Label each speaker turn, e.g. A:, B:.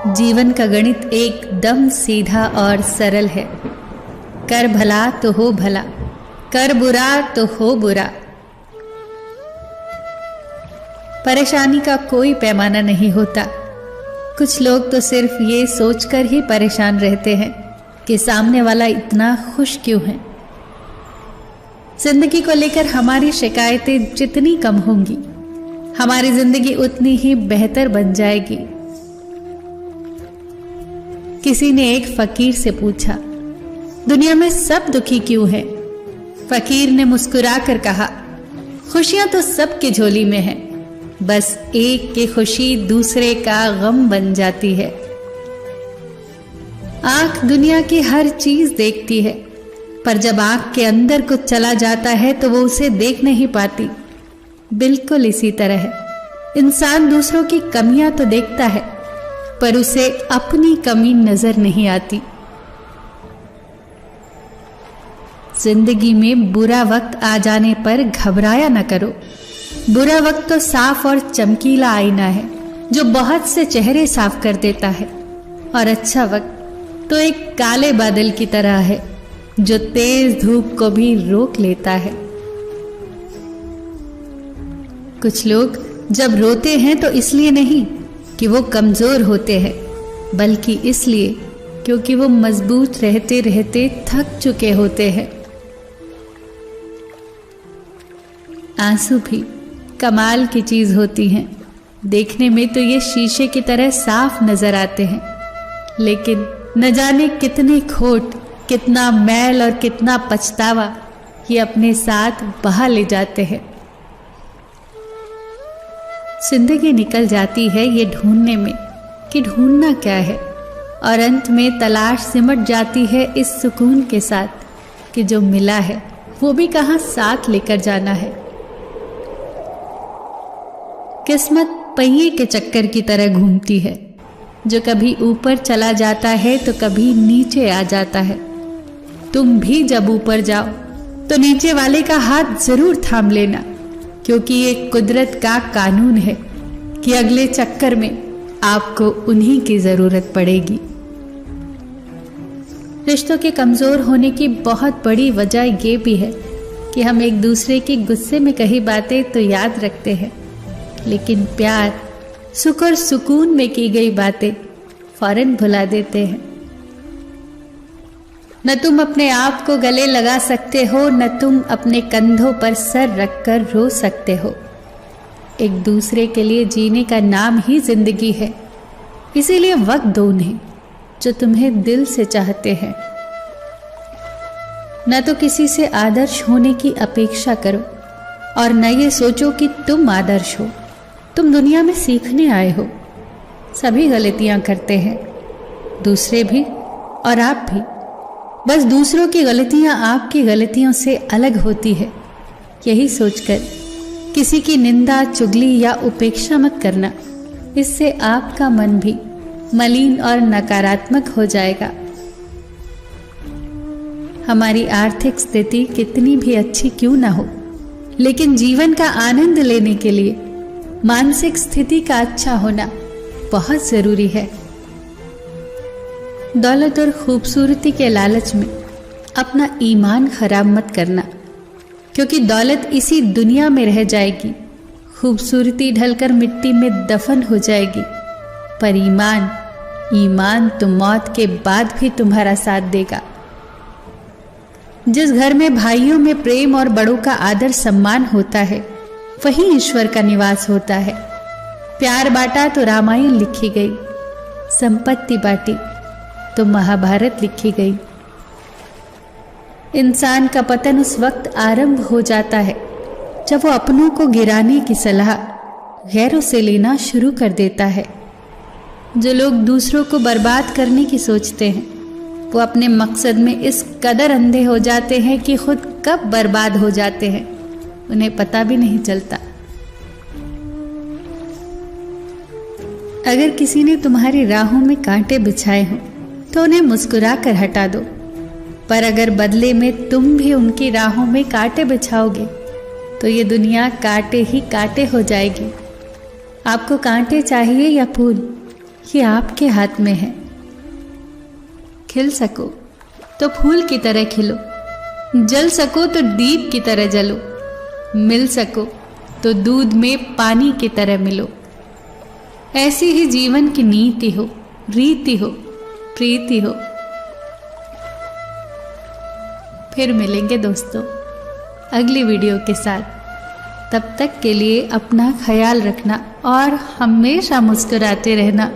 A: जीवन का गणित एकदम सीधा और सरल है। कर भला तो हो भला, कर बुरा तो हो बुरा। परेशानी का कोई पैमाना नहीं होता। कुछ लोग तो सिर्फ ये सोचकर ही परेशान रहते हैं कि सामने वाला इतना खुश क्यों है। जिंदगी को लेकर हमारी शिकायतें जितनी कम होंगी, हमारी जिंदगी उतनी ही बेहतर बन जाएगी। किसी ने एक फकीर से पूछा, दुनिया में सब दुखी क्यों हैं? फकीर ने मुस्कुराकर कहा, खुशियां तो सबकी झोली में है, बस एक की खुशी दूसरे का गम बन जाती है। आंख दुनिया की हर चीज देखती है, पर जब आंख के अंदर कुछ चला जाता है तो वो उसे देख नहीं पाती। बिल्कुल इसी तरह है, इंसान दूसरों की कमियां तो देखता है, पर उसे अपनी कमी नजर नहीं आती। जिंदगी में बुरा वक्त आ जाने पर घबराया न करो। बुरा वक्त तो साफ और चमकीला आईना है जो बहुत से चेहरे साफ कर देता है, और अच्छा वक्त तो एक काले बादल की तरह है जो तेज धूप को भी रोक लेता है। कुछ लोग जब रोते हैं तो इसलिए नहीं कि वो कमजोर होते हैं, बल्कि इसलिए क्योंकि वो मजबूत रहते रहते थक चुके होते हैं। आंसू भी कमाल की चीज होती हैं। देखने में तो ये शीशे की तरह साफ नजर आते हैं, लेकिन न जाने कितने खोट, कितना मैल और कितना पछतावा ये अपने साथ बहा ले जाते हैं। जिंदगी निकल जाती है ये ढूंढने में कि ढूंढना क्या है, और अंत में तलाश सिमट जाती है इस सुकून के साथ कि जो मिला है वो भी कहां साथ लेकर जाना है। किस्मत पहिए के चक्कर की तरह घूमती है, जो कभी ऊपर चला जाता है तो कभी नीचे आ जाता है। तुम भी जब ऊपर जाओ तो नीचे वाले का हाथ जरूर थाम लेना, क्योंकि ये कुदरत का कानून है कि अगले चक्कर में आपको उन्हीं की जरूरत पड़ेगी। रिश्तों के कमजोर होने की बहुत बड़ी वजह ये भी है कि हम एक दूसरे की गुस्से में कही बातें तो याद रखते हैं, लेकिन प्यार, सुख और सुकून में की गई बातें फौरन भुला देते हैं। न तुम अपने आप को गले लगा सकते हो, न तुम अपने कंधों पर सर रखकर रो सकते हो। एक दूसरे के लिए जीने का नाम ही जिंदगी है, इसीलिए वक्त दो उन्हें जो तुम्हें दिल से चाहते हैं। न तो किसी से आदर्श होने की अपेक्षा करो, और न ये सोचो कि तुम आदर्श हो। तुम दुनिया में सीखने आए हो। सभी गलतियां करते हैं, दूसरे भी और आप भी। बस दूसरों की गलतियां आपकी गलतियों से अलग होती है, यही सोचकर किसी की निंदा, चुगली या उपेक्षा मत करना। इससे आपका मन भी मलिन और नकारात्मक हो जाएगा। हमारी आर्थिक स्थिति कितनी भी अच्छी क्यों ना हो, लेकिन जीवन का आनंद लेने के लिए मानसिक स्थिति का अच्छा होना बहुत जरूरी है। दौलत और खूबसूरती के लालच में अपना ईमान खराब मत करना, क्योंकि दौलत इसी दुनिया में रह जाएगी, खूबसूरती ढलकर मिट्टी में दफन हो जाएगी, पर ईमान तो मौत के बाद भी तुम्हारा साथ देगा। जिस घर में भाइयों में प्रेम और बड़ों का आदर सम्मान होता है, वहीं ईश्वर का निवास होता है। प्यार बांटा तो रामायण लिखी गई, संपत्ति बांटी तो महाभारत लिखी गई। इंसान का पतन उस वक्त आरंभ हो जाता है जब वो अपनों को गिराने की सलाह गैरों से लेना शुरू कर देता है। जो लोग दूसरों को बर्बाद करने की सोचते हैं, वो अपने मकसद में इस कदर अंधे हो जाते हैं कि खुद कब बर्बाद हो जाते हैं उन्हें पता भी नहीं चलता। अगर किसी ने तुम्हारी राहों में कांटे बिछाए हों तो उन्हें मुस्कुरा कर हटा दो, पर अगर बदले में तुम भी उनकी राहों में कांटे बिछाओगे तो ये दुनिया कांटे ही कांटे हो जाएगी। आपको कांटे चाहिए या फूल, ये आपके हाथ में है। खिल सको तो फूल की तरह खिलो, जल सको तो दीप की तरह जलो, मिल सको तो दूध में पानी की तरह मिलो। ऐसी ही जीवन की नीति हो, रीति हो, प्रीति हो। फिर मिलेंगे दोस्तों अगली वीडियो के साथ। तब तक के लिए अपना ख्याल रखना और हमेशा मुस्कुराते रहना।